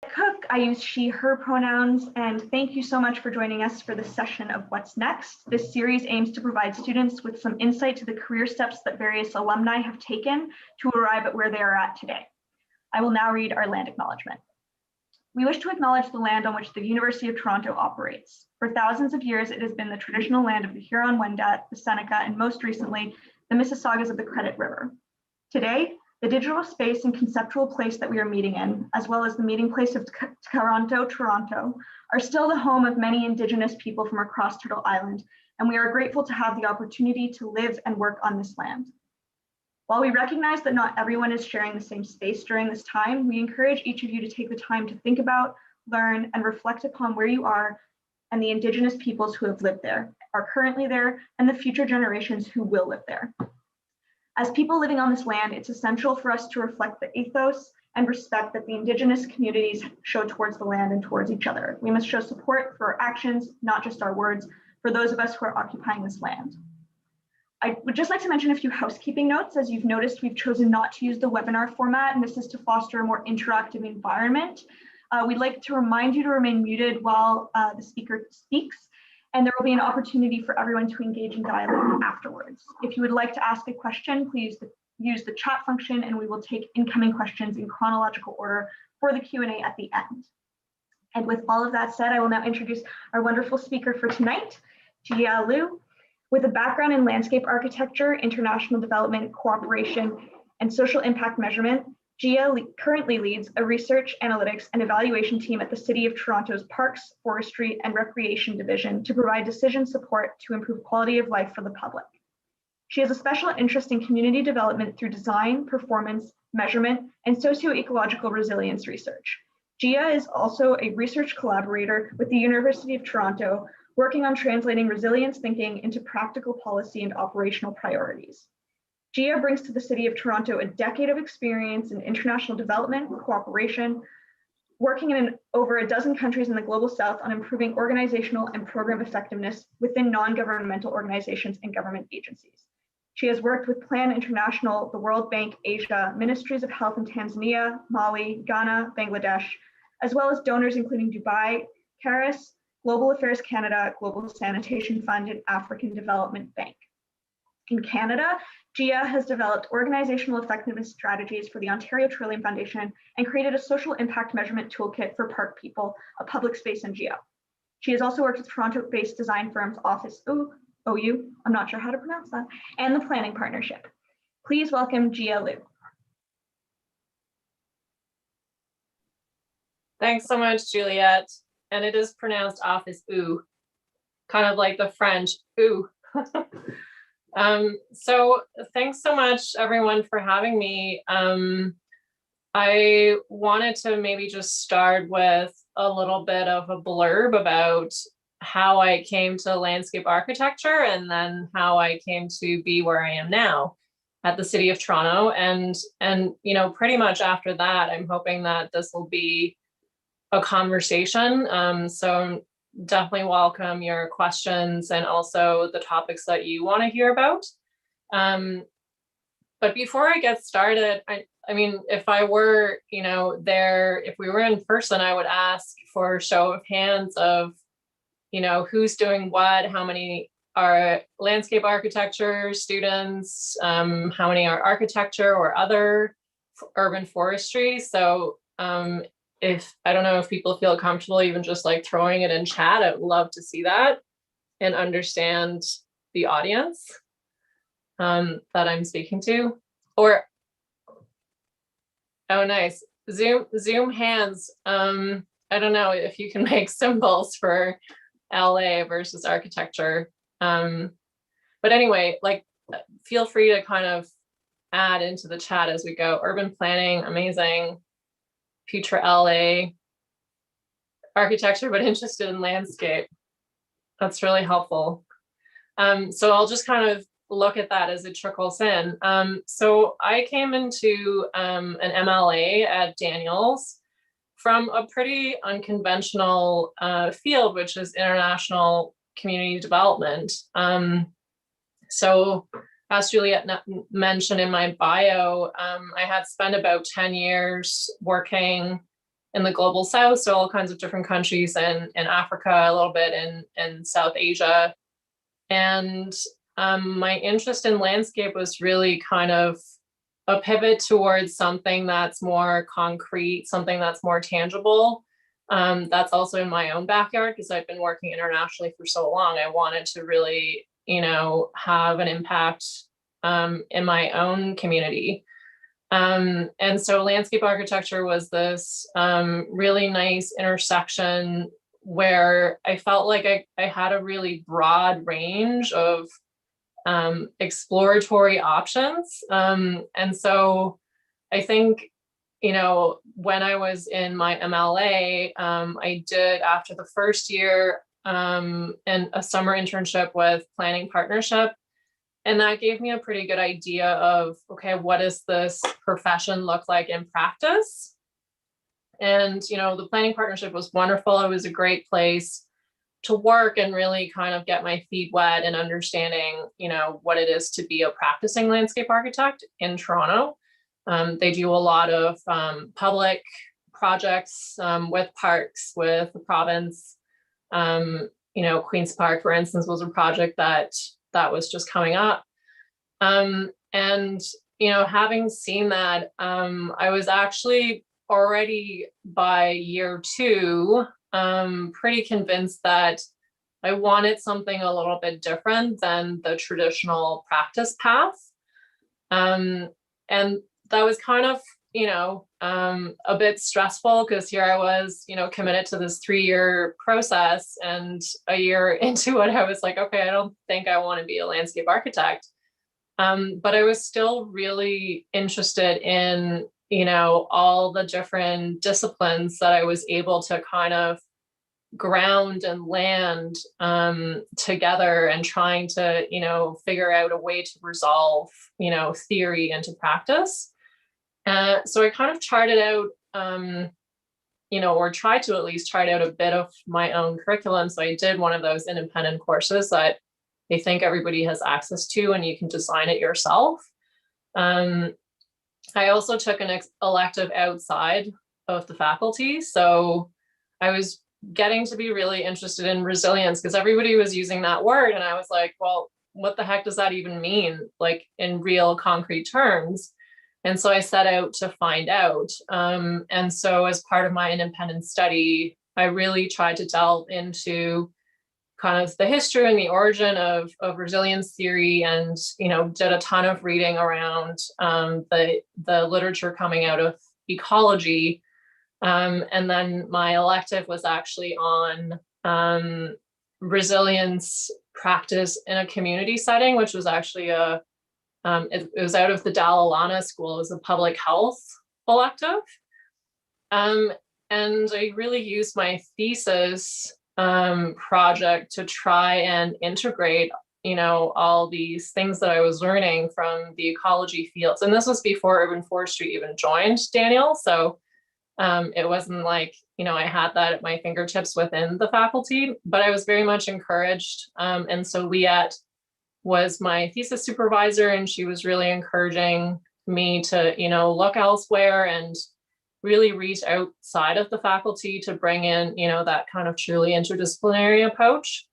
Cook. I use she, her pronouns, and thank you so much for joining us for this session of What's Next. This series aims to provide students with some insight to the career steps that various alumni have taken to arrive at where they are at today. I will now read our land acknowledgement. We wish to acknowledge the land on which the University of Toronto operates. For thousands of years, it has been the traditional land of the Huron-Wendat, the Seneca, and most recently, the Mississaugas of the Credit River. Today, the digital space and conceptual place that we are meeting in, as well as the meeting place of Toronto, are still the home of many Indigenous people from across Turtle Island, and we are grateful to have the opportunity to live and work on this land. While we recognize that not everyone is sharing the same space during this time, we encourage each of you to take the time to think about, learn, and reflect upon where you are and the Indigenous peoples who have lived there, are currently there, and the future generations who will live there. As people living on this land, it's essential for us to reflect the ethos and respect that the Indigenous communities show towards the land and towards each other. We must show support for our actions, not just our words, for those of us who are occupying this land. I would just like to mention a few housekeeping notes. As you've noticed, we've chosen not to use the webinar format, and this is to foster a more interactive environment. We'd like to remind you to remain muted while the speaker speaks, and there will be an opportunity for everyone to engage in dialogue afterwards. If you would like to ask a question, please use the chat function, and we will take incoming questions in chronological order for the Q&A at the end. And with all of that said, I will now introduce our wonderful speaker for tonight, Jia Lu. With a background in landscape architecture, international development, cooperation, and social impact measurement, Jia currently leads a research, analytics, and evaluation team at the City of Toronto's Parks, Forestry, and Recreation Division to provide decision support to improve quality of life for the public. She has a special interest in community development through design, performance, measurement, and socio-ecological resilience research. Jia is also a research collaborator with the University of Toronto, working on translating resilience thinking into practical policy and operational priorities. Jia brings to the City of Toronto a decade of experience in international development, cooperation, working in over a dozen countries in the Global South on improving organizational and program effectiveness within non-governmental organizations and government agencies. She has worked with Plan International, the World Bank, Asia, Ministries of Health in Tanzania, Mali, Ghana, Bangladesh, as well as donors including Dubai, CARIS, Global Affairs Canada, Global Sanitation Fund, and African Development Bank. In Canada, Jia has developed organizational effectiveness strategies for the Ontario Trillium Foundation and created a social impact measurement toolkit for Park People, a public space NGO. She has also worked with Toronto-based design firms Office OU, I'm not sure how to pronounce that, and the Planning Partnership. Please welcome Jia Lu. Thanks so much, Juliet. And it is pronounced Office OU, kind of like the French OU. So thanks so much, everyone, for having me. I wanted to maybe just start with a little bit of a blurb about how I came to landscape architecture and then how I came to be where I am now at the City of Toronto. And you know, pretty much after that, I'm hoping that this will be a conversation. So definitely welcome your questions and also the topics that you want to hear about. But before I get started, I mean, if I were, you know, there, if we were in person, I would ask for a show of hands of, you know, who's doing what, how many are landscape architecture students, how many are architecture or other urban forestry. So if I don't know if people feel comfortable even just like throwing it in chat, I'd love to see that and understand the audience that I'm speaking to. Or, oh nice, Zoom hands. I don't know if you can make symbols for LA versus architecture. But anyway, like feel free to kind of add into the chat as we go. Urban planning, amazing. Future LA, architecture, but interested in landscape. That's really helpful. So I'll just kind of look at that as it trickles in. So I came into an MLA at Daniels from a pretty unconventional field, which is international community development. So as Juliet mentioned in my bio, I had spent about 10 years working in the global south, so all kinds of different countries in Africa, a little bit in South Asia. And my interest in landscape was really kind of a pivot towards something that's more concrete, something that's more tangible. That's also in my own backyard, because I've been working internationally for so long. I wanted to really, have an impact in my own community. And so landscape architecture was this really nice intersection where I felt like I had a really broad range of exploratory options. And so I think, when I was in my MLA, I did, after the first year, and a summer internship with Planning Partnership. And that gave me a pretty good idea of, okay, what does this profession look like in practice? And, the Planning Partnership was wonderful. It was a great place to work and really kind of get my feet wet and understanding, what it is to be a practicing landscape architect in Toronto. They do a lot of public projects with parks, with the province. Queen's Park, for instance, was a project that was just coming up. And, having seen that, I was actually already by year 2, pretty convinced that I wanted something a little bit different than the traditional practice path. And that was kind of, a bit stressful, because here I was, committed to this 3-year process, and a year into it, I was like, okay, I don't think I want to be a landscape architect. But I was still really interested in, all the different disciplines that I was able to kind of ground and land together, and trying to, figure out a way to resolve, theory into practice. So I kind of charted out, or tried to at least chart out a bit of my own curriculum. So I did one of those independent courses that I think everybody has access to, and you can design it yourself. I also took an elective outside of the faculty. So I was getting to be really interested in resilience, because everybody was using that word. And I was like, well, what the heck does that even mean, like in real concrete terms? And so I set out to find out. And so as part of my independent study, I really tried to delve into kind of the history and the origin of resilience theory, and, did a ton of reading around the literature coming out of ecology. And then my elective was actually on resilience practice in a community setting, which was actually it was out of the Dalalana School. It was a public health elective. And I really used my thesis project to try and integrate, all these things that I was learning from the ecology fields. And this was before urban forestry even joined Daniel. So it wasn't like, I had that at my fingertips within the faculty, but I was very much encouraged. And so Liette was my thesis supervisor, and she was really encouraging me to, look elsewhere and really reach outside of the faculty to bring in, that kind of truly interdisciplinary approach.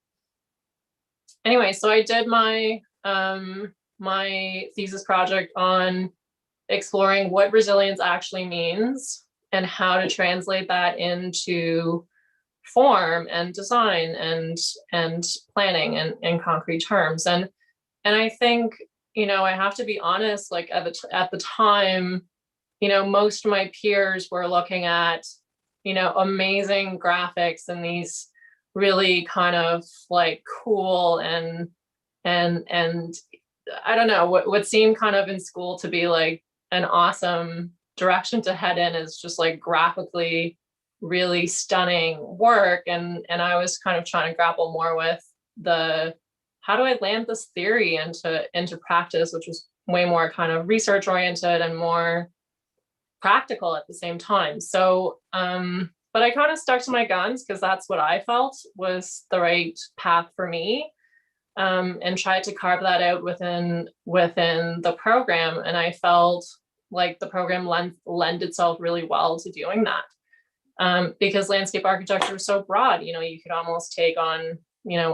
Anyway, so I did my my thesis project on exploring what resilience actually means and how to translate that into form and design and planning and in concrete terms. And I think, I have to be honest, like at the time, most of my peers were looking at, amazing graphics and these really kind of like cool and I don't know, what seemed kind of in school to be like an awesome direction to head in is just like graphically really stunning work. And I was kind of trying to grapple more with how do I land this theory into practice, which was way more kind of research oriented and more practical at the same time. So, but I kind of stuck to my guns because that's what I felt was the right path for me, and tried to carve that out within the program. And I felt like the program lend itself really well to doing that. because landscape architecture is so broad. You could almost take on,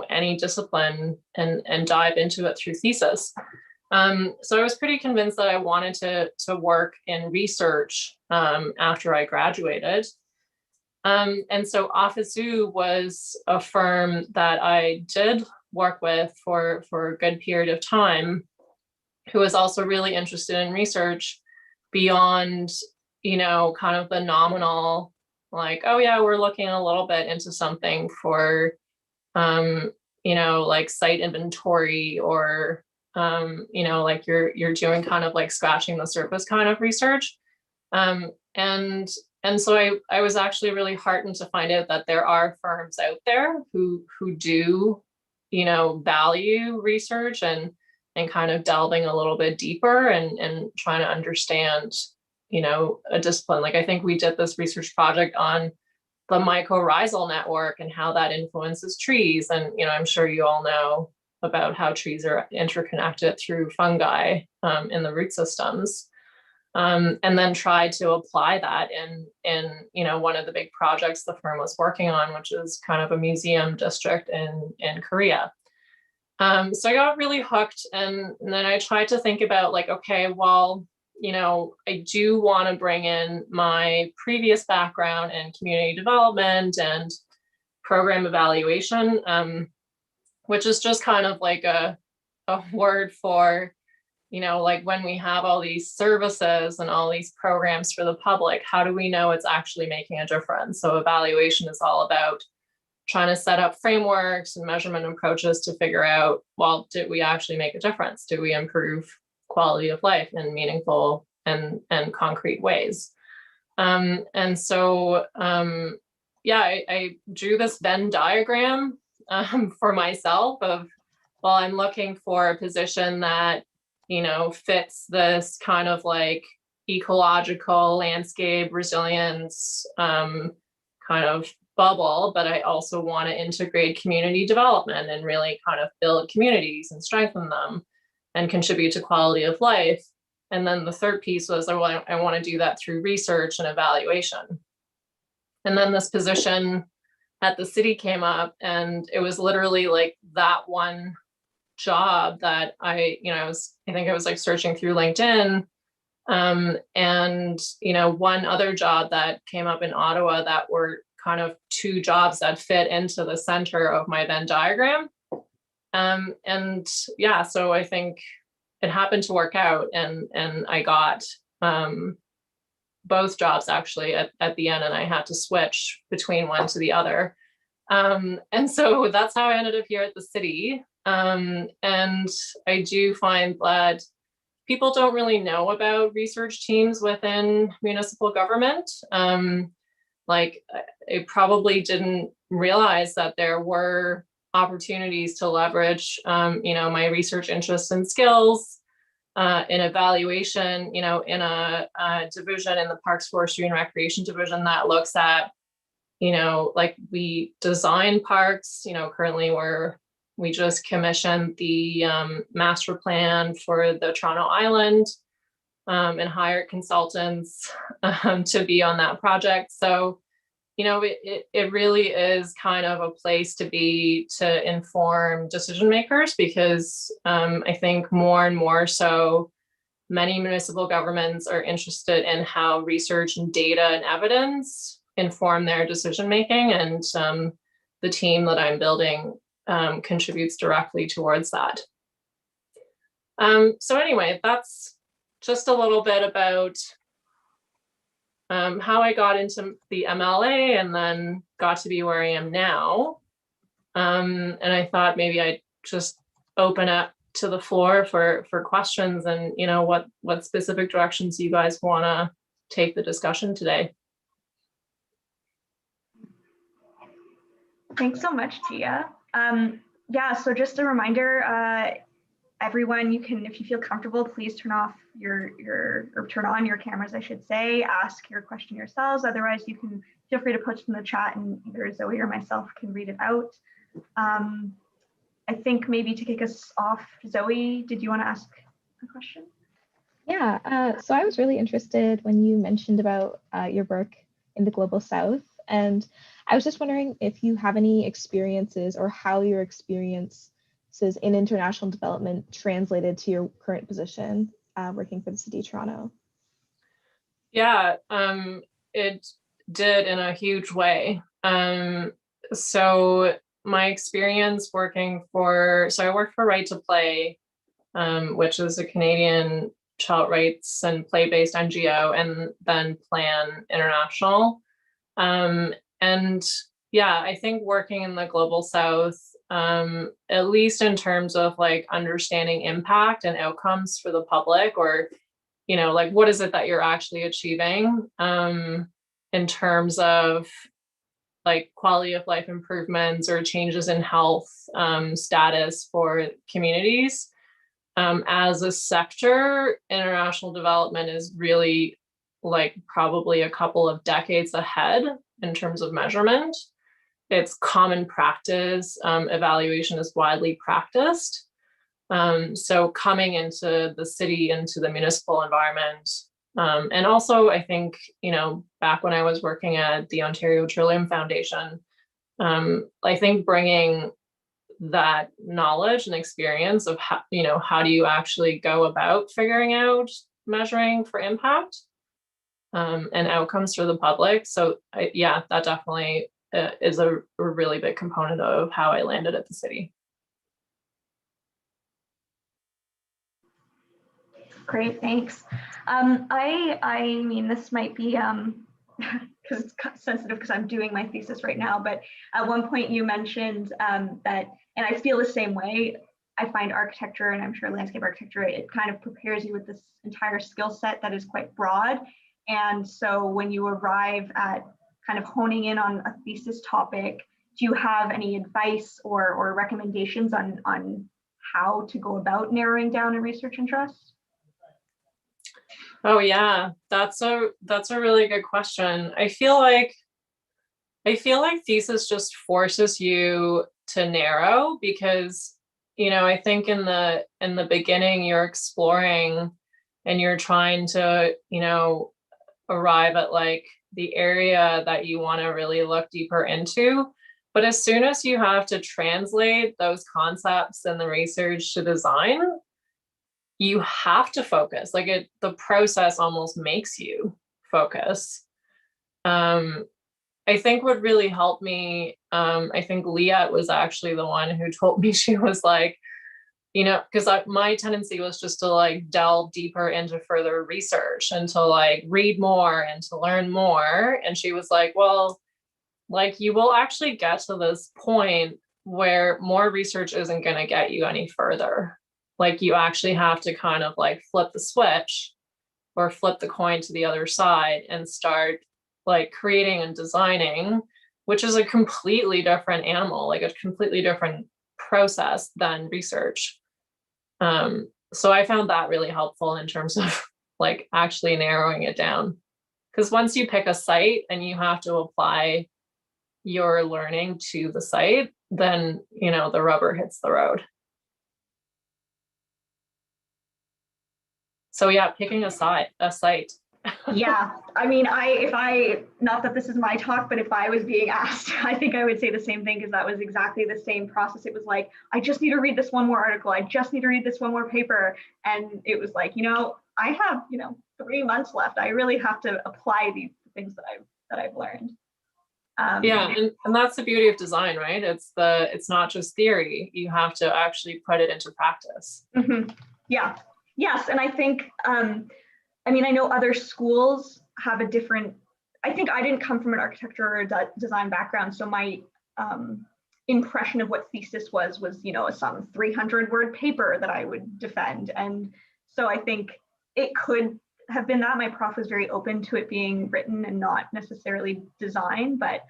any discipline and dive into it through thesis. So I was pretty convinced that I wanted to work in research after I graduated. And so Office-U was a firm that I did work with for a good period of time, who was also really interested in research beyond, kind of the nominal, like, oh yeah, we're looking a little bit into something for, like site inventory, or, like you're doing kind of like scratching the surface kind of research. And so I was actually really heartened to find out that there are firms out there who do, value research and kind of delving a little bit deeper and trying to understand, a discipline. Like I think we did this research project on the mycorrhizal network and how that influences trees. And, I'm sure you all know about how trees are interconnected through fungi in the root systems. And then tried to apply that in one of the big projects the firm was working on, which is kind of a museum district in Korea. So I got really hooked, and then I tried to think about like, okay, well, I do want to bring in my previous background in community development and program evaluation, which is just kind of like a word for, like when we have all these services and all these programs for the public, how do we know it's actually making a difference? So evaluation is all about trying to set up frameworks and measurement approaches to figure out, well, did we actually make a difference? Did we improve quality of life in meaningful and concrete ways? And so, I drew this Venn diagram for myself of, well, I'm looking for a position that fits this kind of like ecological landscape resilience kind of bubble, but I also want to integrate community development and really kind of build communities and strengthen them and contribute to quality of life. And then the third piece was I want to do that through research and evaluation. And then this position at the city came up, and it was literally like that one job that I think I was like searching through LinkedIn, and one other job that came up in Ottawa that were kind of two jobs that fit into the center of my Venn diagram. So I think it happened to work out, and I got both jobs actually at the end, and I had to switch between one to the other. And so that's how I ended up here at the city. And I do find that people don't really know about research teams within municipal government. Like I probably didn't realize that there were opportunities to leverage, my research interests and skills in evaluation, in a division in the Parks, Forestry, and Recreation division that looks at, like we design parks, currently we just commissioned the master plan for the Toronto Island and hired consultants to be on that project. So, it really is kind of a place to be to inform decision makers, because I think more and more so many municipal governments are interested in how research and data and evidence inform their decision making, and the team that I'm building contributes directly towards that. So anyway, that's just a little bit about how I got into the MLA and then got to be where I am now. And I thought maybe I'd just open up to the floor for questions and, what specific directions you guys want to take the discussion today. Thanks so much, Jia. So just a reminder, everyone, you can, if you feel comfortable, please turn on your cameras, I should say, ask your question yourselves. Otherwise, you can feel free to post in the chat and either Zoe or myself can read it out. I think maybe to kick us off, Zoe, did you want to ask a question? Yeah, so I was really interested when you mentioned about your work in the Global South And I was just wondering if you have any experiences or how your experiences in international development translated to your current position working for the City of Toronto. Yeah, it did in a huge way. So my experience working so I worked for Right to Play, which is a Canadian child rights and play-based NGO, and then Plan International. And yeah, I think working in the Global South, at least in terms of like understanding impact and outcomes for the public, or, you know, like what is it that you're actually achieving in terms of like quality of life improvements or changes in health status for communities. As a sector, international development is really like probably a couple of decades ahead in terms of measurement. It's common practice. Evaluation is widely practiced. So coming into the city, into the municipal environment, and also I think, you know, back when I was working at the Ontario Trillium Foundation, I think bringing that knowledge and experience of how, you know, how do you actually go about figuring out measuring for impact and outcomes for the public. So yeah, that definitely is a really big component of how I landed at the city. Great, thanks. I mean, this might be because it's sensitive because I'm doing my thesis right now, but at one point you mentioned that, and I feel the same way, I find architecture, and I'm sure landscape architecture, it kind of prepares you with this entire skill set that is quite broad. And so when you arrive at kind of honing in on a thesis topic, do you have any advice or recommendations on how to go about narrowing down a research interest? Oh yeah, that's a really good question. I feel like thesis just forces you to narrow because, you know, I think in the beginning you're exploring and you're trying to, you know, arrive at like the area that you want to really look deeper into. But as soon as you have to translate those concepts and the research to design, you have to focus. Like the process almost makes you focus. I think what really helped me, I think Leah was actually the one who told me, she was like, you know, because my tendency was just to like delve deeper into further research and to like read more and to learn more. And she was like, well, like you will actually get to this point where more research isn't going to get you any further. Like you actually have to kind of like flip the switch or flip the coin to the other side and start like creating and designing, which is a completely different animal, like a completely different process than research. So I found that really helpful in terms of like actually narrowing it down. Because once you pick a site and you have to apply your learning to the site, then, you know, the rubber hits the road. So yeah, picking a site. Yeah, I mean, not that this is my talk, but if I was being asked, I think I would say the same thing, because that was exactly the same process. It was like, I just need to read this one more article. I just need to read this one more paper. And it was like, you know, I have, you know, 3 months left. I really have to apply these things that I've learned. Yeah, and that's the beauty of design, right? It's not just theory. You have to actually put it into practice. Mm-hmm. Yeah. Yes, and I think, I mean, I know other schools have a different, I think I didn't come from an architecture or design background, so my impression of what thesis was, you know, some 300-word paper that I would defend. And so I think it could have been that. My prof was very open to it being written and not necessarily design, but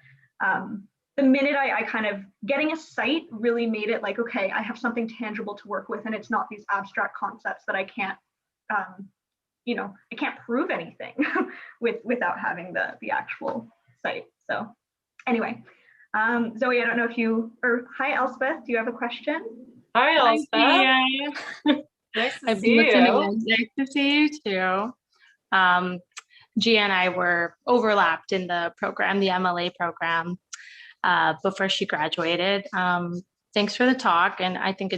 the minute I kind of, getting a site really made it like, okay, I have something tangible to work with, and it's not these abstract concepts that I can't, you know, I can't prove anything without having the actual site. So anyway, Zoe, I don't know if you, or hi, Elspeth, do you have a question? Hi, Elspeth. Nice to see you. Nice to see you too. Gia and I were overlapped in the program, the MLA program, before she graduated. Thanks for the talk. And I think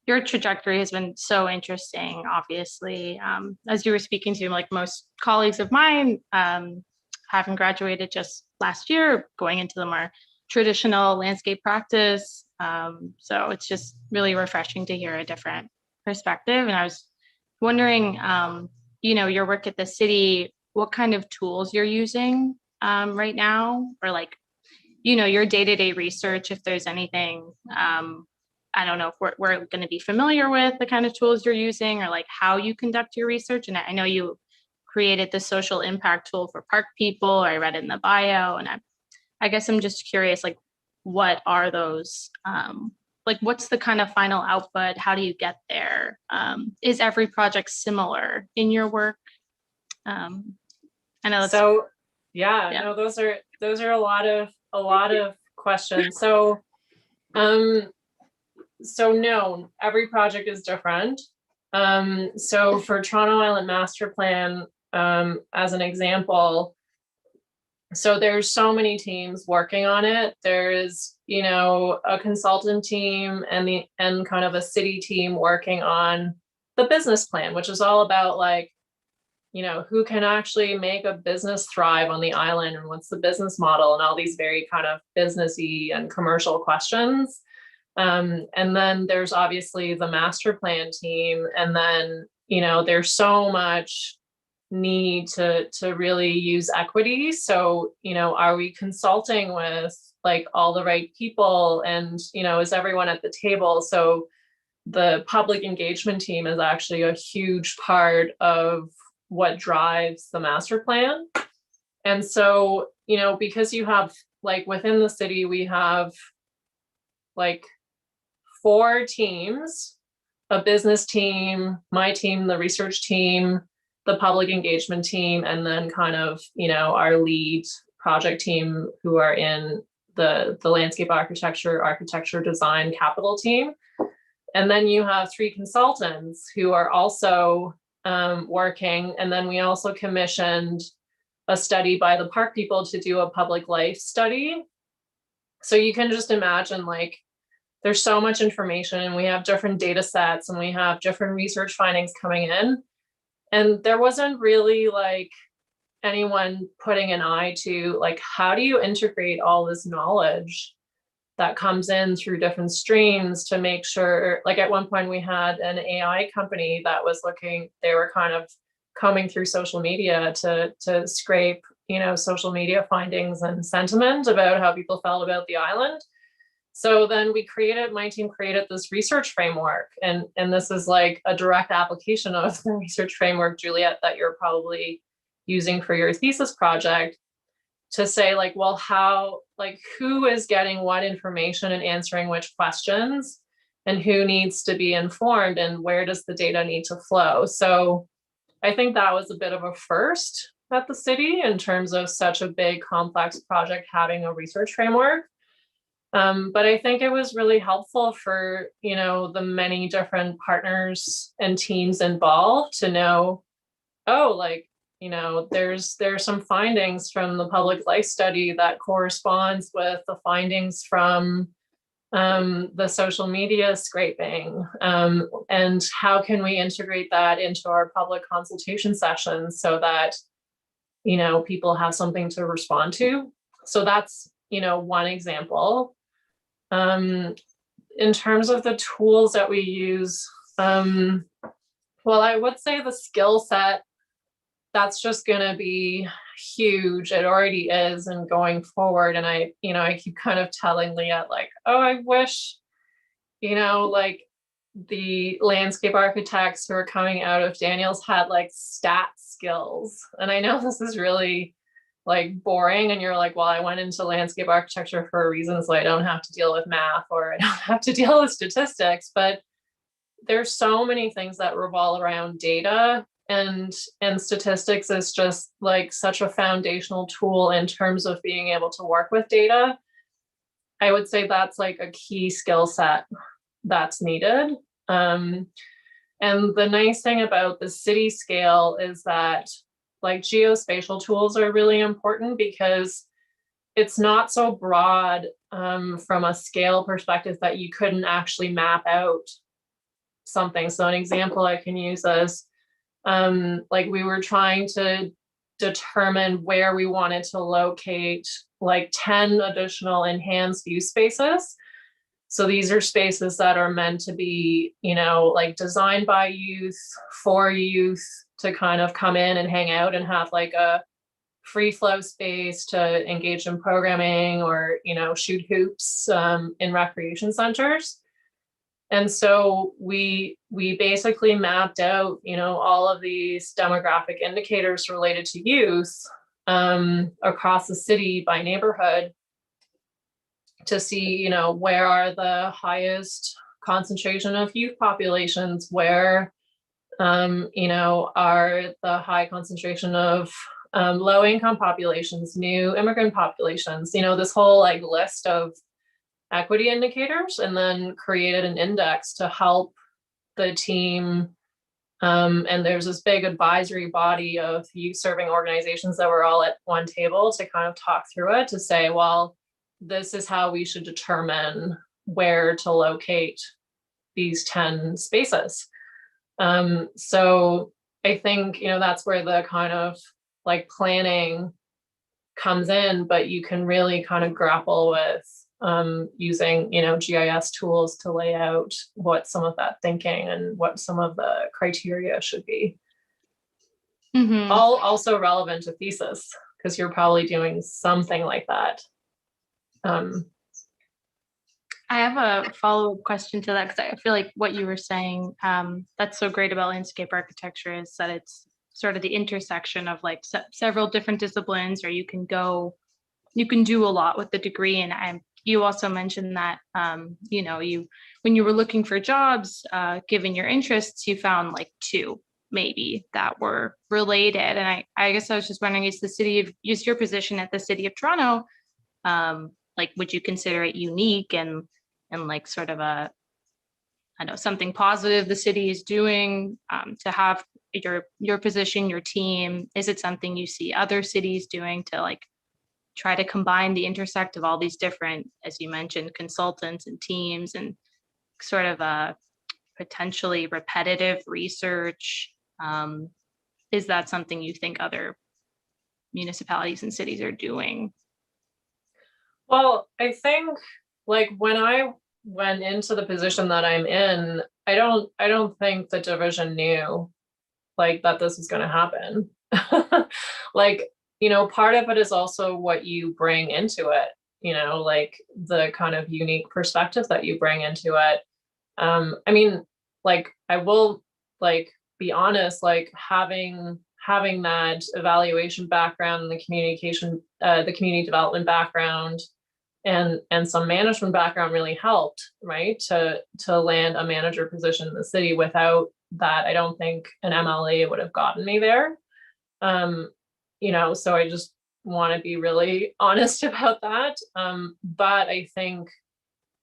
your trajectory has been so interesting, obviously. As you were speaking to, like most colleagues of mine, having graduated just last year, going into the more traditional landscape practice. So it's just really refreshing to hear a different perspective. And I was wondering, your work at the city, what kind of tools you're using right now, or like, your day-to-day research, if there's anything, I don't know if we're going to be familiar with the kind of tools you're using, or like how you conduct your research. And I know you created the social impact tool for park people, or I read it in the bio, and I guess I'm just curious, like, what are those, like, what's the kind of final output? How do you get there? Is every project similar in your work? I know that's, so yeah, no, those are a lot of questions. So no, every project is different. So for Toronto Island Master Plan, as an example, so there's so many teams working on it. There's, a consultant team and kind of a city team working on the business plan, which is all about like, who can actually make a business thrive on the island, and what's the business model, and all these very kind of businessy and commercial questions. And then there's obviously the master plan team. And then, there's so much need to really use equity. So, are we consulting with like all the right people, and, is everyone at the table? So the public engagement team is actually a huge part of what drives the master plan. And so, because you have like within the city, we have like 4 teams, a business team, my team, the research team, the public engagement team, and then kind of, our lead project team who are in the landscape architecture design capital team. And then you have 3 consultants who are also working. And then we also commissioned a study by the park people to do a public life study. So you can just imagine, like, there's so much information, and we have different data sets, and we have different research findings coming in. And there wasn't really like anyone putting an eye to like, how do you integrate all this knowledge that comes in through different streams to make sure, like at one point we had an AI company that was looking, they were kind of combing through social media to scrape, social media findings and sentiment about how people felt about the island. So then my team created this research framework, and this is like a direct application of the research framework, Juliet, that you're probably using for your thesis project, to say like, well, how, like, who is getting what information and answering which questions, and who needs to be informed, and where does the data need to flow? So I think that was a bit of a first at the city in terms of such a big, complex project having a research framework. But I think it was really helpful for, the many different partners and teams involved to know, oh, like, there's some findings from the public life study that corresponds with the findings from the social media scraping. And how can we integrate that into our public consultation sessions so that, people have something to respond to? So that's, one example. In terms of the tools that we use, well, I would say the skill set, that's just going to be huge. It already is, and going forward. And I keep kind of telling Leah, like, oh, I wish, like the landscape architects who are coming out of Daniels had like stat skills. And I know this is really like boring, and you're like, well, I went into landscape architecture for a reason, so I don't have to deal with math, or I don't have to deal with statistics. But there's so many things that revolve around data, and statistics is just like such a foundational tool in terms of being able to work with data. I would say that's like a key skill set that's needed. And the nice thing about the city scale is that like geospatial tools are really important because it's not so broad from a scale perspective that you couldn't actually map out something. So an example I can use is like we were trying to determine where we wanted to locate like 10 additional enhanced view spaces. So these are spaces that are meant to be, you know, like designed by youth, for youth to kind of come in and hang out and have like a free flow space to engage in programming or, you know, shoot hoops in recreation centers. And so we basically mapped out, you know, all of these demographic indicators related to youth across the city by neighborhood to see, you know, where are the highest concentration of youth populations, where, you know, are the high concentration of low income populations, new immigrant populations, you know, this whole like list of equity indicators, and then created an index to help the team. And there's this big advisory body of youth serving organizations that were all at one table to kind of talk through it to say, well, this is how we should determine where to locate these 10 spaces. So I think, you know, that's where the kind of like planning comes in, but you can really kind of grapple with using, you know, GIS tools to lay out what some of that thinking and what some of the criteria should be. Mhm. All also relevant to thesis, because you're probably doing something like that. I have a follow-up question to that, because I feel like what you were saying, that's so great about landscape architecture is that it's sort of the intersection of like several different disciplines, or you can do a lot with the degree. And you also mentioned that, you know, when you were looking for jobs, given your interests, you found like 2 maybe that were related. And I guess I was just wondering, is your position at the City of Toronto, like, would you consider it unique and like sort of I know something positive the city is doing to have your position, your team? Is it something you see other cities doing to like try to combine the intersect of all these different, as you mentioned, consultants and teams, and sort of a potentially repetitive research? Is that something you think other municipalities and cities are doing? Well, I think like when I went into the position that I'm in, I don't think the division knew like that this was going to happen. Like, you know, part of it is also what you bring into it, you know, like the kind of unique perspective that you bring into it. I mean, like I will like be honest, like having that evaluation background, the community development background, and some management background really helped, right? To land a manager position in the city. Without that, I don't think an MLA would have gotten me there. You know, so I just want to be really honest about that. But I think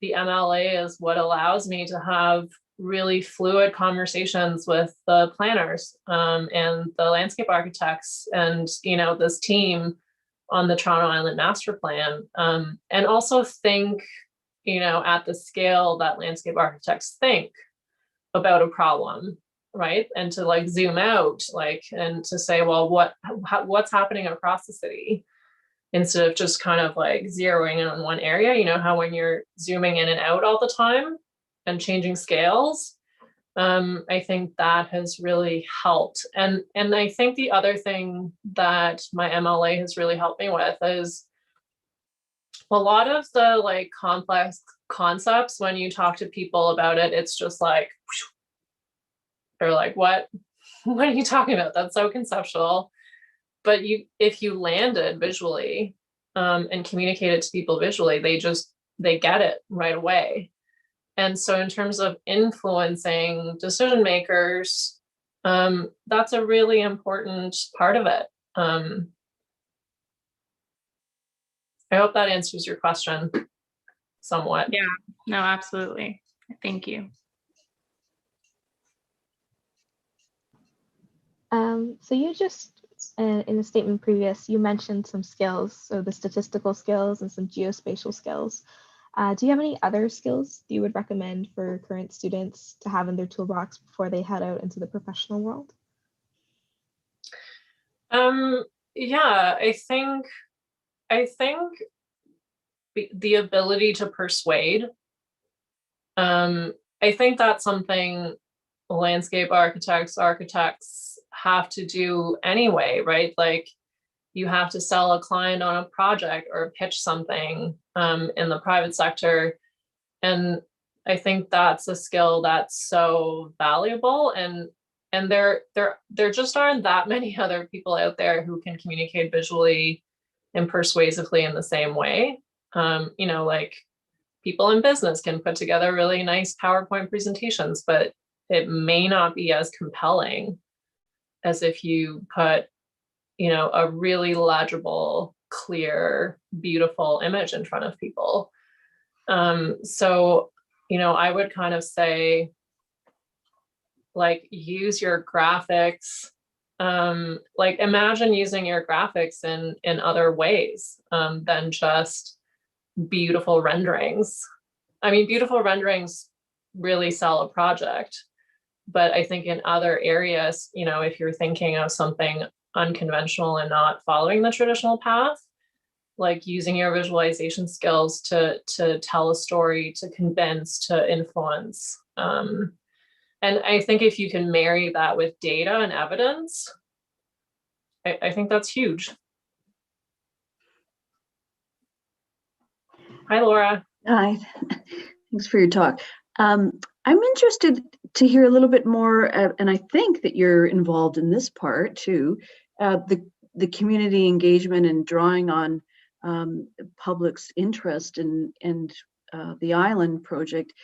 the MLA is what allows me to have really fluid conversations with the planners and the landscape architects and, you know, this team on the Toronto Island Master Plan, and also think, you know, at the scale that landscape architects think about a problem, right? And to like zoom out, like, and to say, well, what's happening across the city, instead of just kind of like zeroing in on one area. You know how when you're zooming in and out all the time and changing scales, I think that has really helped. And I think the other thing that my MLA has really helped me with is a lot of the like complex concepts. When you talk to people about it, it's just like, they're like, what are you talking about? That's so conceptual. But if you landed visually and communicated to people visually, they get it right away. And so in terms of influencing decision makers, that's a really important part of it. I hope that answers your question somewhat. Yeah, no, absolutely. Thank you. So you just in the statement previous, you mentioned some skills, so the statistical skills and some geospatial skills. Do you have any other skills that you would recommend for current students to have in their toolbox before they head out into the professional world? Yeah, I think the ability to persuade. I think that's something landscape architects have to do anyway, right? Like you have to sell a client on a project or pitch something in the private sector. And I think that's a skill that's so valuable. And there just aren't that many other people out there who can communicate visually and persuasively in the same way. You know, like people in business can put together really nice PowerPoint presentations, but it may not be as compelling as if you put, you know, a really legible, clear, beautiful image in front of people. So, you know, I would kind of say, like, use your graphics. Like, imagine using your graphics in other ways than just beautiful renderings. I mean, beautiful renderings really sell a project, but I think in other areas, you know, if you're thinking of something unconventional and not following the traditional path, like using your visualization skills to tell a story, to convince, to influence. And I think if you can marry that with data and evidence, I think that's huge. Hi, Laura. Hi, thanks for your talk. I'm interested to hear a little bit more, and I think that you're involved in this part too, the community engagement and drawing on public's interest in the island project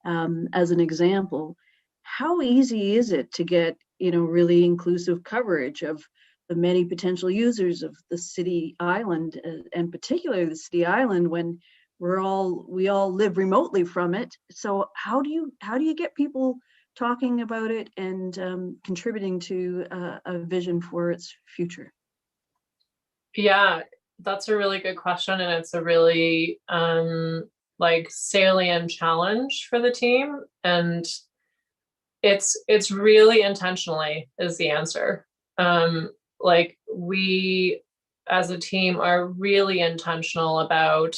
as an example. How easy is it to get, you know, really inclusive coverage of the many potential users of the city island, and particularly the city island, when we all live remotely from it? So how do you get people talking about it and contributing to a vision for its future? Yeah, that's a really good question, and it's a really like salient challenge for the team, and it's really intentionally is the answer. Like, we as a team are really intentional about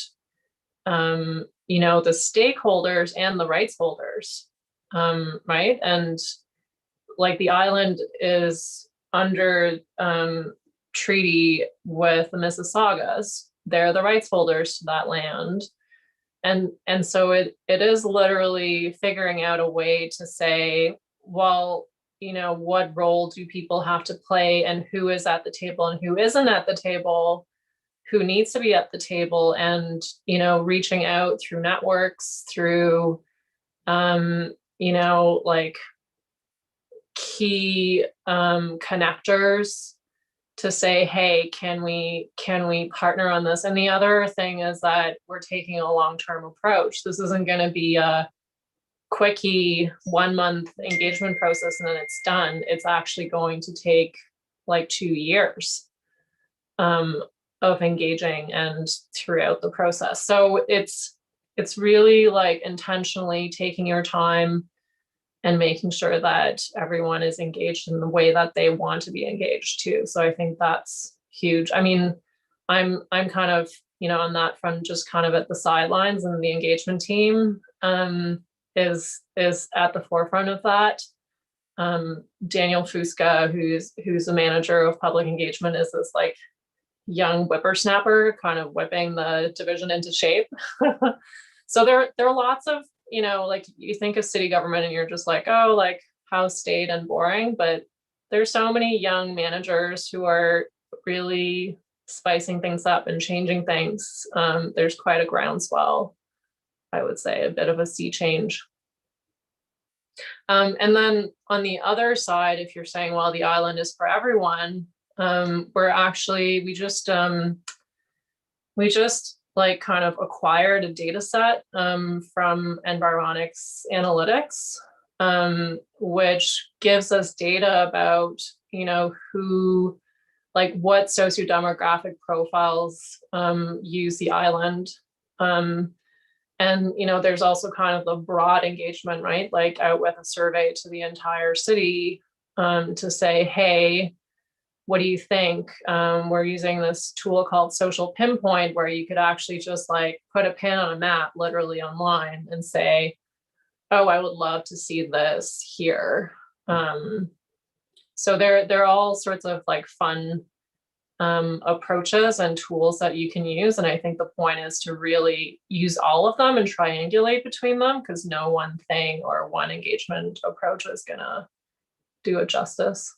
you know, the stakeholders and the rights holders, right? And like, the island is under treaty with the Mississaugas. They're the rights holders to that land. And so it is literally figuring out a way to say, well, you know, what role do people have to play, and who is at the table and who isn't at the table, who needs to be at the table, and, you know, reaching out through networks, through, you know, like key connectors to say, hey, can we partner on this? And the other thing is that we're taking a long-term approach. This isn't going to be a quickie 1 month engagement process and then it's done. It's actually going to take like 2 years of engaging and throughout the process. So it's really like intentionally taking your time and making sure that everyone is engaged in the way that they want to be engaged too. So I think that's huge. I mean, I'm kind of, you know, on that front, just kind of at the sidelines, and the engagement team is at the forefront of that. Daniel Fusca, who's the manager of public engagement, is this like young whippersnapper kind of whipping the division into shape. So there are lots of, you know, like, you think of city government and you're just like, oh, like, how staid and boring, but there's so many young managers who are really spicing things up and changing things. There's quite a groundswell, I would say, a bit of a sea change. And then on the other side, if you're saying, well, the island is for everyone, we just like kind of acquired a data set from Environics Analytics, which gives us data about, you know, who like what sociodemographic profiles use the island. And, you know, there's also kind of the broad engagement, right? Like out with a survey to the entire city to say, hey, what do you think? We're using this tool called Social Pinpoint, where you could actually just like put a pin on a map literally online and say, oh, I would love to see this here. So there are all sorts of like fun approaches and tools that you can use. And I think the point is to really use all of them and triangulate between them, because no one thing or one engagement approach is gonna do it justice.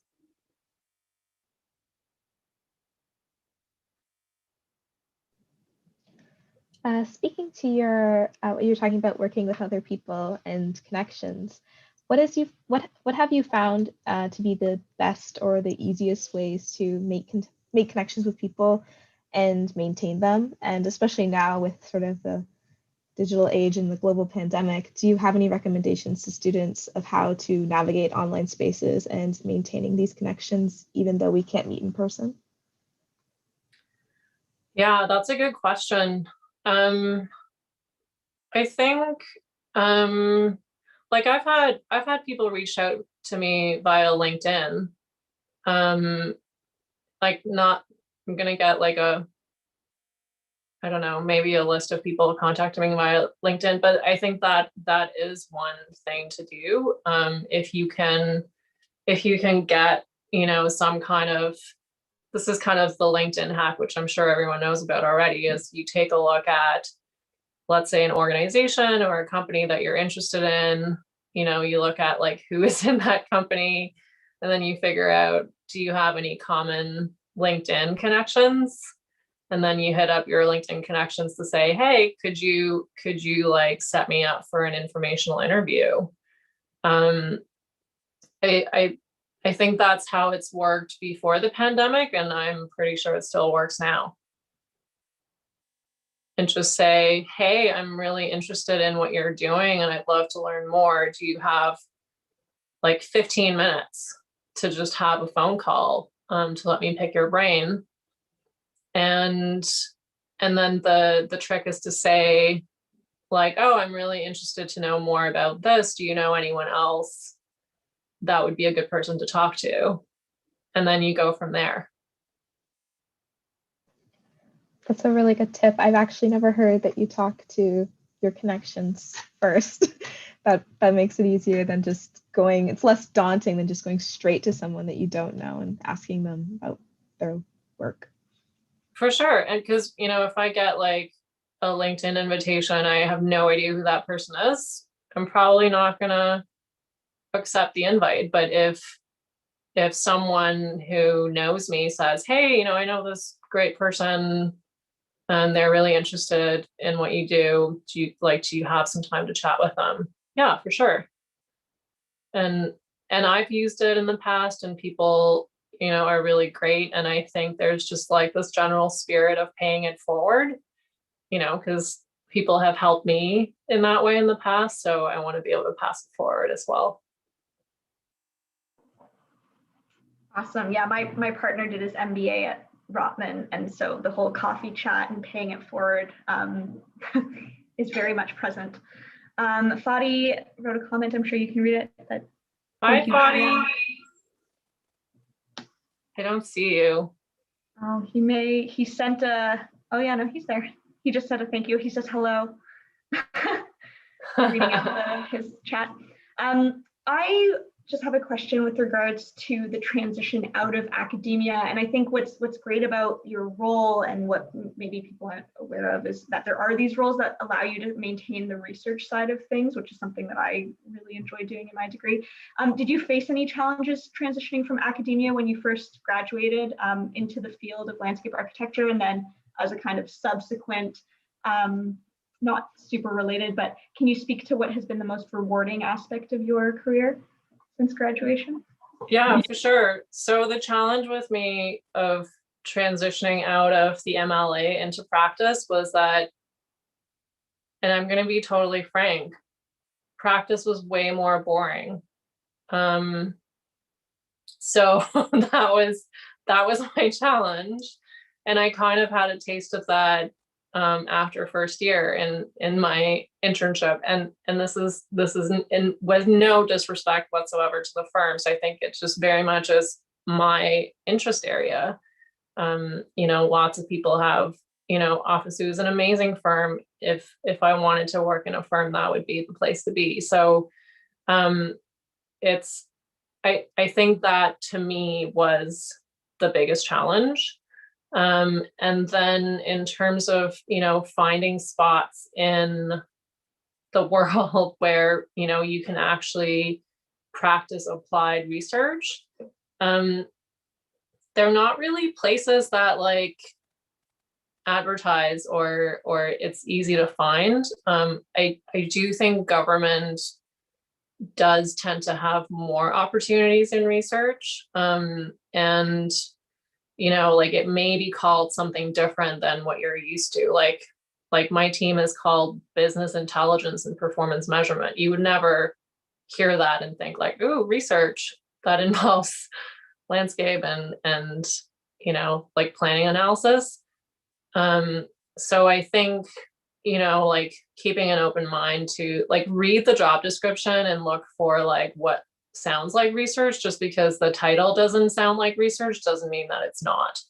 Speaking to your, what you were talking about working with other people and connections, what have you found to be the best or the easiest ways to make connections with people and maintain them? And especially now with sort of the digital age and the global pandemic, do you have any recommendations to students of how to navigate online spaces and maintaining these connections, even though we can't meet in person? Yeah, that's a good question. I think like I've had people reach out to me via LinkedIn. Like not, I'm gonna get like I don't know, maybe a list of people contacting me via LinkedIn, but I think that that is one thing to do. If you can get, you know, some kind of, this is kind of the LinkedIn hack, which I'm sure everyone knows about already, is you take a look at, let's say, an organization or a company that you're interested in, you know, you look at like who is in that company, and then you figure out, do you have any common LinkedIn connections? And then you hit up your LinkedIn connections to say, hey, could you like set me up for an informational interview? I think that's how it's worked before the pandemic, and I'm pretty sure it still works now. And just say, hey, I'm really interested in what you're doing and I'd love to learn more. Do you have like 15 minutes to just have a phone call to let me pick your brain? And then the trick is to say like, oh, I'm really interested to know more about this. Do you know anyone else that would be a good person to talk to? And then you go from there. That's a really good tip. I've actually never heard that you talk to your connections first. That makes it easier than just going, it's less daunting than just going straight to someone that you don't know and asking them about their work. For sure. And because, you know, if I get like a LinkedIn invitation, I have no idea who that person is, I'm probably not gonna accept the invite. But if someone who knows me says, hey, you know, I know this great person and they're really interested in what you do, do you have some time to chat with them? Yeah, for sure. And I've used it in the past and people, you know, are really great. And I think there's just like this general spirit of paying it forward, you know, because people have helped me in that way in the past. So I want to be able to pass it forward as well. Awesome. Yeah, my partner did his MBA at Rotman, and so the whole coffee chat and paying it forward is very much present. Fadi wrote a comment, I'm sure you can read it. Hi, Fadi. I don't see you. Oh, he sent oh yeah, no, he's there. He just said a thank you. He says hello. Reading out his chat. I just have a question with regards to the transition out of academia. And I think what's great about your role and what maybe people aren't aware of is that there are these roles that allow you to maintain the research side of things, which is something that I really enjoy doing in my degree. Did you face any challenges transitioning from academia when you first graduated into the field of landscape architecture, and then as a kind of subsequent, not super related, but can you speak to what has been the most rewarding aspect of your career since graduation? Yeah, for sure. So the challenge with me of transitioning out of the MLA into practice was that, and I'm going to be totally frank, practice was way more boring. So that that was my challenge. And I kind of had a taste of that after first year in my internship. And this is with no disrespect whatsoever to the firms. I think it's just very much as my interest area. Lots of people have, Office is an amazing firm. If I wanted to work in a firm, that would be the place to be. So I think that to me was the biggest challenge. And then in terms of, finding spots in the world where, you can actually practice applied research, they're not really places that like advertise or it's easy to find. I do think government does tend to have more opportunities in research. And like it may be called something different than what you're used to. Like my team is called business intelligence and performance measurement. You would never hear that and think like, ooh, research that involves landscape and like planning analysis. So I think, like keeping an open mind to like read the job description and look for like what sounds like research. Just because the title doesn't sound like research doesn't mean that it's not.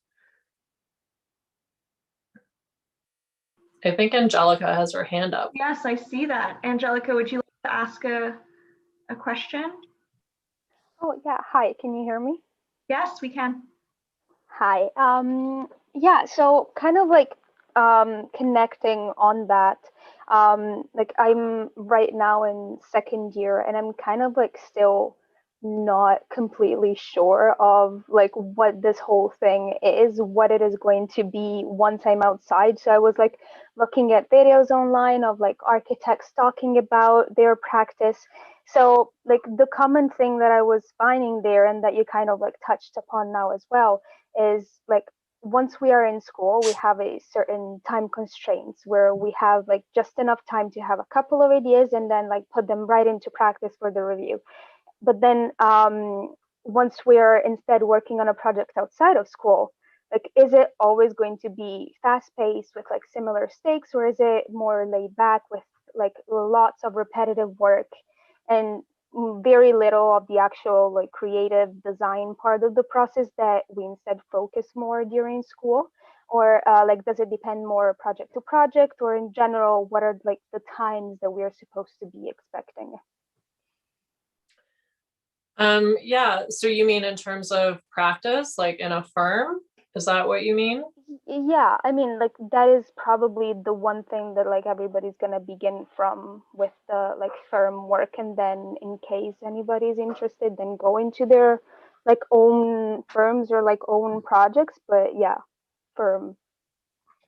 I think Angelica has her hand up. Yes, I see that. Angelica, would you like to ask a question? Oh, yeah. Hi, can you hear me? Yes, we can. Hi. Yeah, so kind of like connecting on that, like I'm right now in second year and I'm kind of like still not completely sure of like what this whole thing is, what it is going to be once I'm outside. So I was like looking at videos online of like architects talking about their practice. So like the common thing that I was finding there and that you kind of like touched upon now as well is like once we are in school, we have a certain time constraints where we have like just enough time to have a couple of ideas and then like put them right into practice for the review. But then once we're instead working on a project outside of school, like is it always going to be fast paced with like similar stakes, or is it more laid back with like lots of repetitive work and very little of the actual like creative design part of the process that we instead focus more during school? Or like does it depend more project to project, or in general what are like the times that we're supposed to be expecting? Yeah, so you mean in terms of practice, like in a firm? Is that what you mean? Yeah, I mean, like that is probably the one thing that like everybody's gonna begin from with the like firm work, and then in case anybody's interested, then go into their like own firms or like own projects. But yeah, firm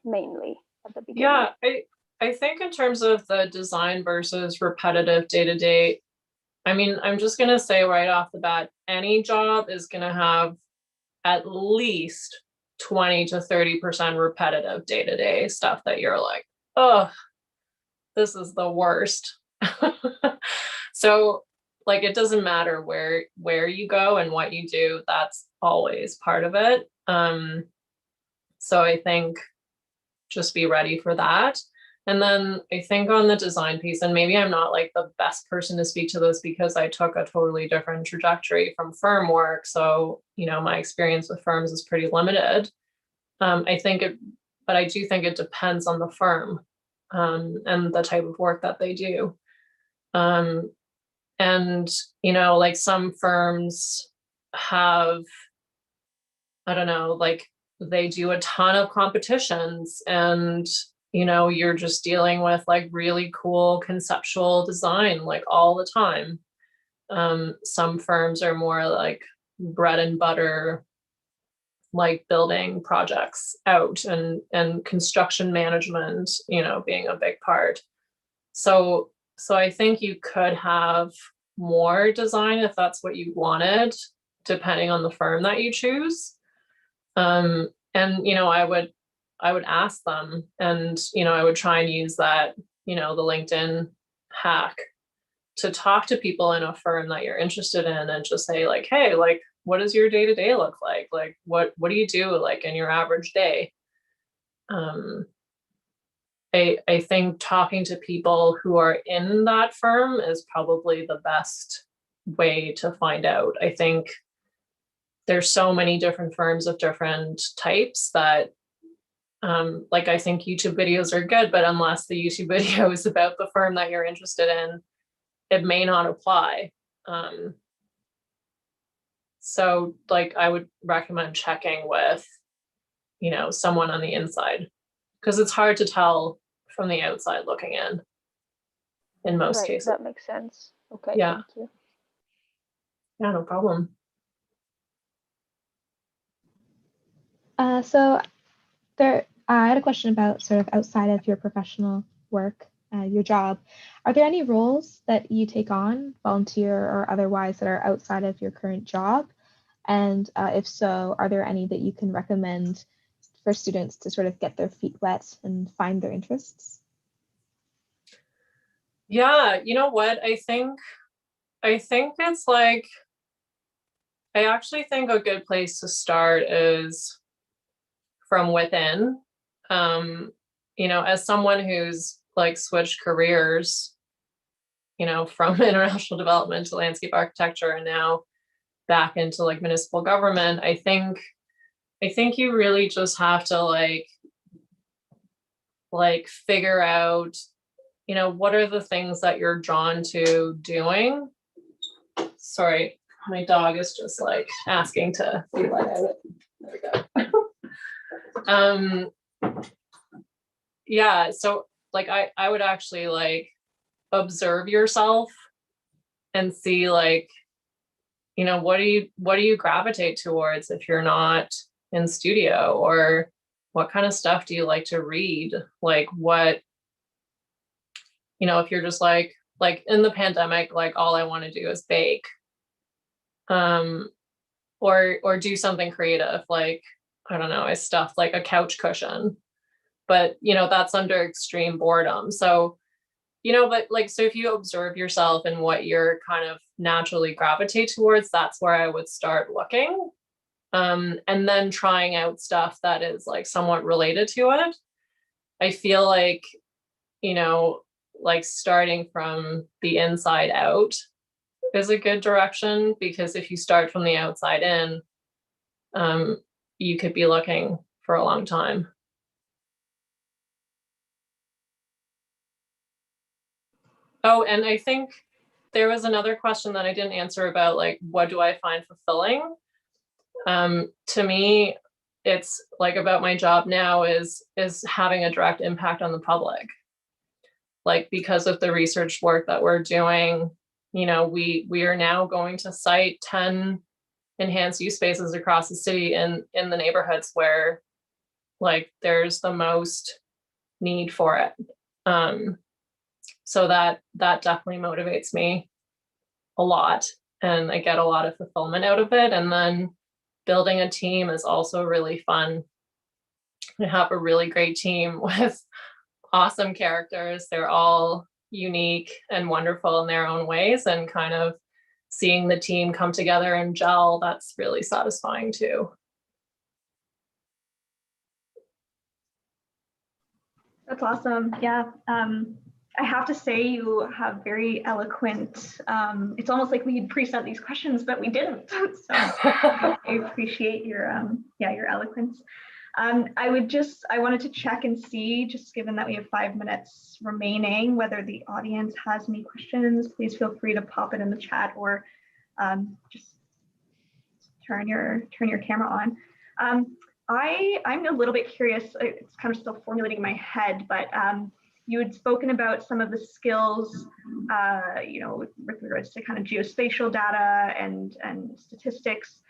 mainly at the beginning. Yeah, I think in terms of the design versus repetitive day-to-day, I mean, I'm just gonna say right off the bat, any job is gonna have at least 20 to 30% repetitive day-to-day stuff that you're like, oh, this is the worst. So like it doesn't matter where you go and what you do, that's always part of it. So I think just be ready for that. And then I think on the design piece, and maybe I'm not like the best person to speak to this because I took a totally different trajectory from firm work. So, my experience with firms is pretty limited. But I do think it depends on the firm and the type of work that they do. And, like some firms have, I don't know, like they do a ton of competitions and you're just dealing with like really cool conceptual design like all the time. Some firms are more like bread and butter, like building projects out and construction management, being a big part. So I think you could have more design if that's what you wanted, depending on the firm that you choose. And I would ask them, and I would try and use that, the LinkedIn hack to talk to people in a firm that you're interested in and just say like, hey, like what does your day-to-day look like? Like, what do you do like in your average day? I think talking to people who are in that firm is probably the best way to find out. I think there's so many different firms of different types that like, I think YouTube videos are good, but unless the YouTube video is about the firm that you're interested in, it may not apply. So like, I would recommend checking with, you know, someone on the inside, because it's hard to tell from the outside looking in most cases. That makes sense. Okay, Yeah. thank you. Yeah, no problem. So I had a question about sort of outside of your professional work, your job. Are there any roles that you take on, volunteer or otherwise, that are outside of your current job? And if so, are there any that you can recommend for students to sort of get their feet wet and find their interests? Yeah, you know what? I think it's like, I actually think a good place to start is from within. You know, as someone who's like switched careers, you know, from international development to landscape architecture and now back into like municipal government, I think you really just have to like figure out, you know, what are the things that you're drawn to doing. Sorry, my dog is just like asking to be let out. There we go. Yeah, so like I would actually like observe yourself and see like, you know, what do you gravitate towards if you're not in studio, or what kind of stuff do you like to read? Like what, you know, if you're just like in the pandemic, like all I want to do is bake, or do something creative, like, I don't know, I stuffed like a couch cushion, but you know, that's under extreme boredom. So, you know, but like, so if you observe yourself and what you're kind of naturally gravitate towards, that's where I would start looking. And then trying out stuff that is like somewhat related to it. I feel like, you know, like starting from the inside out is a good direction, because if you start from the outside in, you could be looking for a long time. Oh, and I think there was another question that I didn't answer about, like, what do I find fulfilling? To me, it's like about my job now is having a direct impact on the public. Like, because of the research work that we're doing, you know, we are now going to site 10 enhanced use spaces across the city in the neighborhoods where like there's the most need for it. So that definitely motivates me a lot, and I get a lot of fulfillment out of it. And then building a team is also really fun. I have a really great team with awesome characters. They're all unique and wonderful in their own ways, and kind of seeing the team come together and gel, that's really satisfying too. That's awesome. Yeah. I have to say you have very eloquent, it's almost like we had pre-sent these questions, but we didn't. So I appreciate your, your eloquence. I wanted to check and see, just given that we have 5 minutes remaining, whether the audience has any questions. Please feel free to pop it in the chat, or just turn your camera on. I'm a little bit curious, it's kind of still formulating in my head, but you had spoken about some of the skills, you know, with regards to kind of geospatial data and statistics.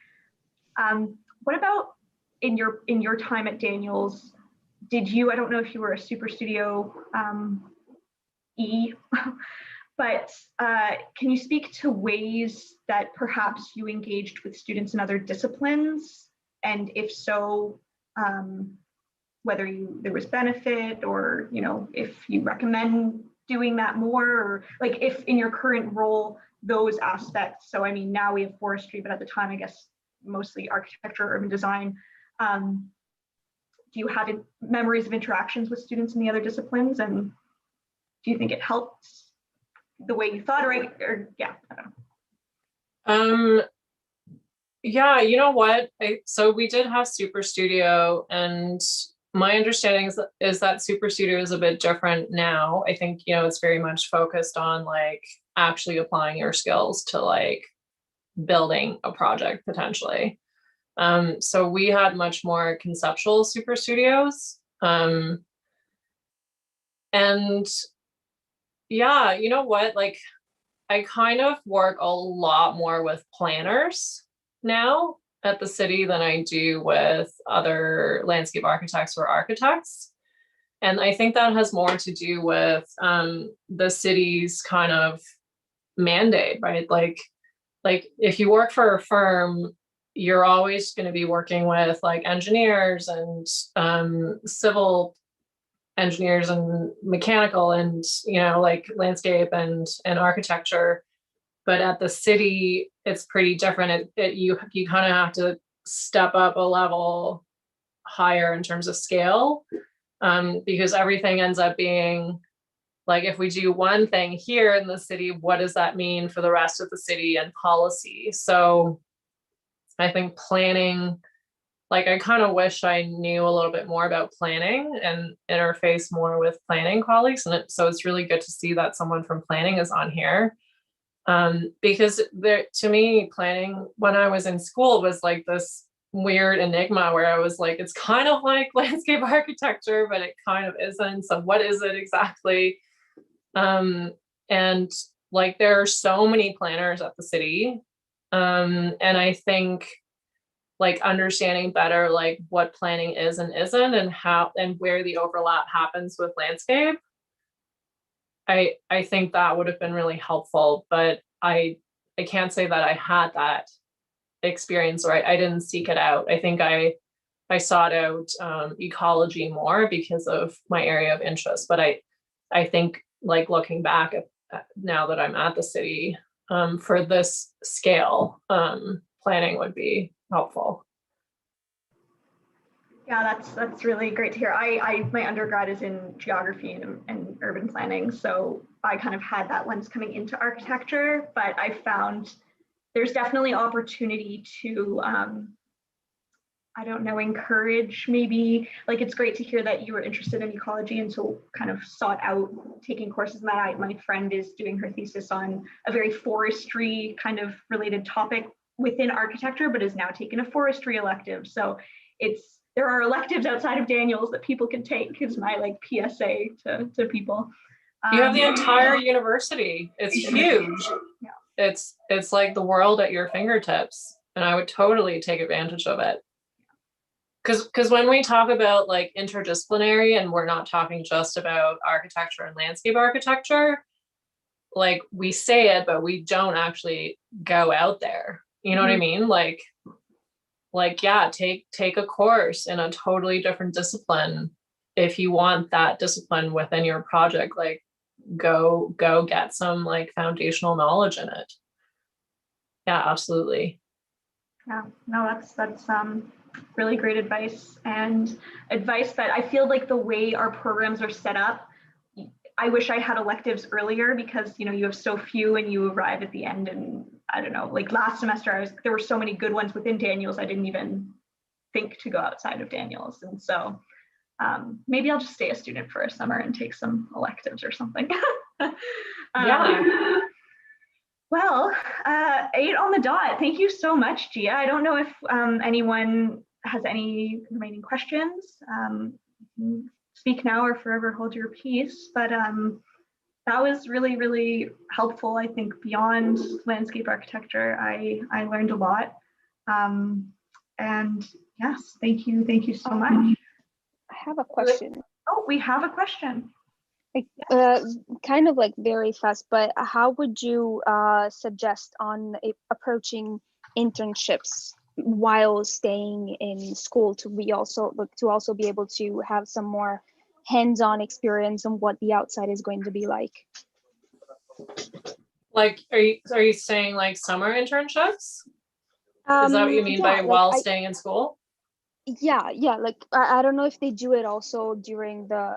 What about in your time at Daniels? Did you, I don't know if you were a Super Studio E, but can you speak to ways that perhaps you engaged with students in other disciplines? And if so, whether there was benefit, or, you know, if you recommend doing that more, or like if in your current role, those aspects. So I mean, now we have forestry, but at the time, I guess mostly architecture, urban design. Do you have memories of interactions with students in the other disciplines? And do you think it helped the way you thought, or yeah, I don't know. Yeah, you know what? So we did have Super Studio, and my understanding is that Super Studio is a bit different now. I think, you know, it's very much focused on like actually applying your skills to like building a project potentially. So we had much more conceptual Super Studios. And yeah, you know what? Like I kind of work a lot more with planners now at the city than I do with other landscape architects or architects. And I think that has more to do with the city's kind of mandate, right? Like if you work for a firm, you're always going to be working with like engineers and civil engineers and mechanical and, you know, like landscape and architecture. But at the city, it's pretty different. You kind of have to step up a level higher in terms of scale, because everything ends up being like, if we do one thing here in the city, what does that mean for the rest of the city and policy? So I think planning, like I kind of wish I knew a little bit more about planning and interface more with planning colleagues. And so it's really good to see that someone from planning is on here. Because to me, planning when I was in school was like this weird enigma where I was like, it's kind of like landscape architecture, but it kind of isn't. So what is it exactly? And like there are so many planners at the city. And I think like understanding better like what planning is and isn't and how and where the overlap happens with landscape. I think that would have been really helpful, but I can't say that I had that experience, or I didn't seek it out. I think I sought out ecology more because of my area of interest. But I think like looking back at now that I'm at the city, for this scale, planning would be helpful. Yeah, that's really great to hear. My undergrad is in geography and urban planning, so I kind of had that lens coming into architecture, but I found there's definitely opportunity to, I don't know, encourage maybe, like it's great to hear that you were interested in ecology and so kind of sought out taking courses in that. My friend is doing her thesis on a very forestry kind of related topic within architecture, but is now taking a forestry elective. So there are electives outside of Daniels that people can take, is my like PSA to people. You have the entire university. It's huge. Yeah. It's like the world at your fingertips, and I would totally take advantage of it. Because when we talk about like interdisciplinary, and we're not talking just about architecture and landscape architecture, like we say it, but we don't actually go out there. You know what I mean? Like yeah, take a course in a totally different discipline if you want that discipline within your project. Like go get some like foundational knowledge in it. Yeah, absolutely. Yeah, no, that's really great advice, and advice that I feel like the way our programs are set up, I wish I had electives earlier, because you know you have so few and you arrive at the end, and I don't know, like last semester there were so many good ones within Daniels I didn't even think to go outside of Daniels, and so maybe I'll just stay a student for a summer and take some electives or something. Yeah. Well, 8 on the dot. Thank you so much, Jia. I don't know if anyone has any remaining questions. Speak now or forever hold your peace. But that was really, really helpful. I think beyond landscape architecture, I learned a lot. And yes, thank you so much. I have a question. Oh, we have a question. Kind of like very fast, but how would you suggest on approaching internships while staying in school to also be able to have some more hands-on experience on what the outside is going to be like? Like, are you saying like summer internships? Is that what you mean by Yeah, while staying in school? yeah, like I don't know if they do it also during the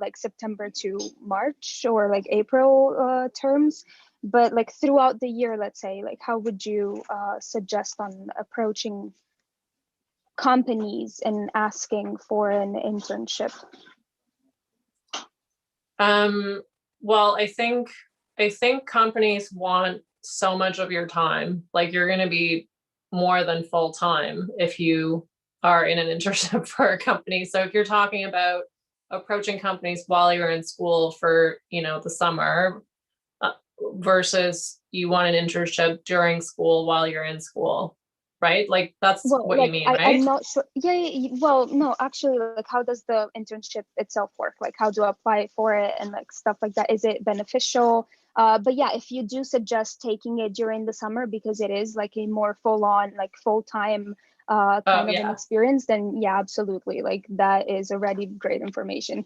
like September to March or like April terms, but like throughout the year, let's say, like how would you suggest on approaching companies and asking for an internship? Well, I think companies want so much of your time. Like you're going to be more than full time if you are in an internship for a company. So if you're talking about approaching companies while you're in school for, the summer, versus you want an internship during school while you're in school, right? Like that's Well, what you like mean, I'm right? not sure. Yeah, well, no, actually, like how does the internship itself work? Like how do I apply for it and like stuff like that? Is it beneficial? But yeah, if you do suggest taking it during the summer because it is like a more full-on, like full-time Oh, kind of an yeah. experience, then yeah, absolutely. Like that is already great information.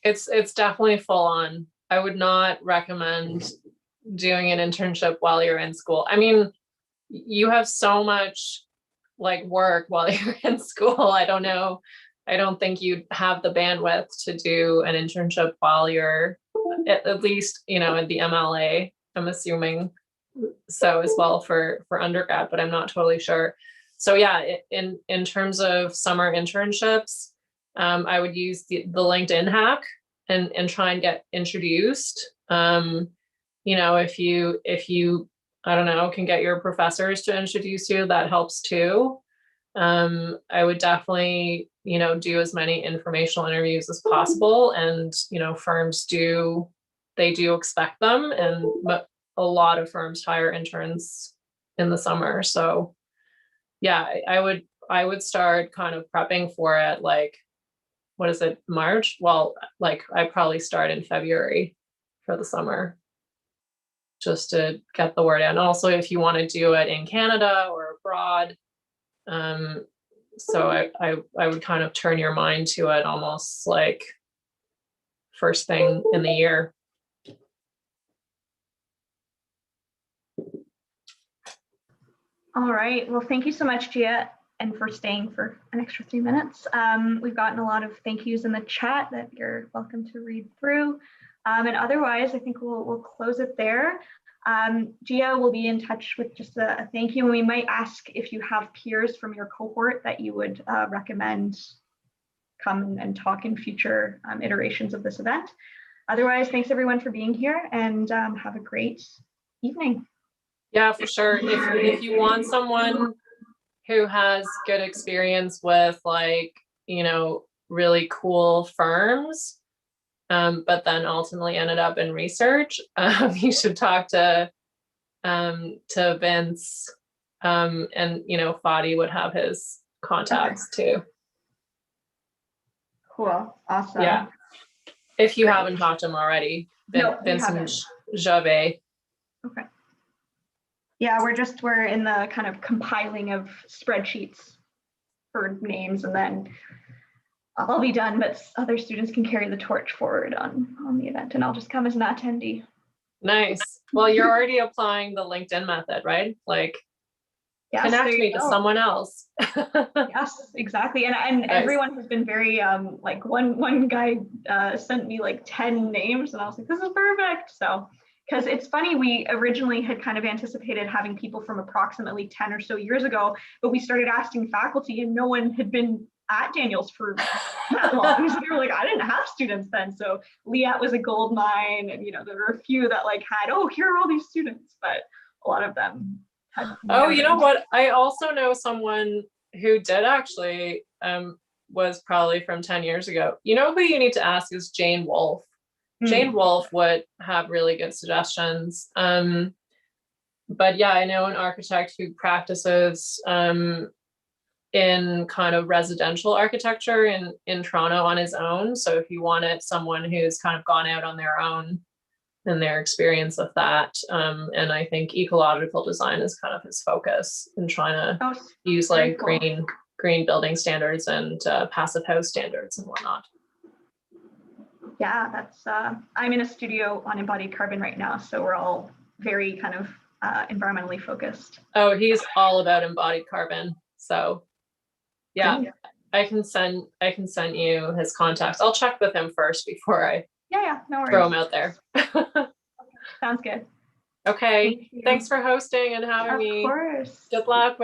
It's definitely full on. I would not recommend doing an internship while you're in school. I mean, you have so much like work while you're in school. I don't know. I don't think you'd have the bandwidth to do an internship while you're at least, in the MLA. I'm assuming so as well for undergrad, but I'm not totally sure. So yeah, in terms of summer internships, I would use the LinkedIn hack and try and get introduced. If you I don't know, can get your professors to introduce you, that helps too. I would definitely, do as many informational interviews as possible. And, firms do expect them. And a lot of firms hire interns in the summer. So yeah, I would start kind of prepping for it. Like, what is it, March? Well, like I probably start in February for the summer, just to get the word out. And also if you want to do it in Canada or abroad, so I would kind of turn your mind to it almost like first thing in the year. All right. Well, thank you so much, Jia, and for staying for an extra 3 minutes. We've gotten a lot of thank yous in the chat that you're welcome to read through. And otherwise, I think we'll close it there. Jia will be in touch with just a thank you, and we might ask if you have peers from your cohort that you would recommend come and talk in future iterations of this event. Otherwise, thanks everyone for being here, and have a great evening. Yeah, for sure. If you want someone who has good experience with like, really cool firms, but then ultimately ended up in research, you should talk to Vince, and Fadi would have his contacts too. Cool. Awesome. Yeah. If you haven't talked to him already, Vincent Javet. Okay. Yeah, we're in the kind of compiling of spreadsheets for names, and then I'll be done, but other students can carry the torch forward on the event, and I'll just come as an attendee. Nice. Well, you're already applying the LinkedIn method, right? Like, yes, connect me to someone else. Yes, exactly. And nice. Everyone has been very like one guy sent me like 10 names, and I was like, this is perfect. So, because it's funny, we originally had kind of anticipated having people from approximately 10 or so years ago, but we started asking faculty and no one had been at Daniels for that long. So they were like, I didn't have students then. So Liat was a gold mine, and there were a few that like had, oh, here are all these students, but a lot of them had. Oh, you know what? I also know someone who did actually, was probably from 10 years ago. You know who you need to ask is Jane Wolfe. Jane Wolfe would have really good suggestions. But yeah, I know an architect who practices in kind of residential architecture in Toronto on his own. So if you wanted someone who's kind of gone out on their own and their experience of that, and I think ecological design is kind of his focus in trying to use like cool. green building standards and passive house standards and whatnot. Yeah, that's I'm in a studio on embodied carbon right now, so we're all very kind of environmentally focused. Oh, he's all about embodied carbon. So yeah, Great. I can send you his contacts. I'll check with him first before I Yeah, no worries. throw him out there. Sounds good. Okay. Thank you. Thanks for hosting and having Of me. course. Good luck with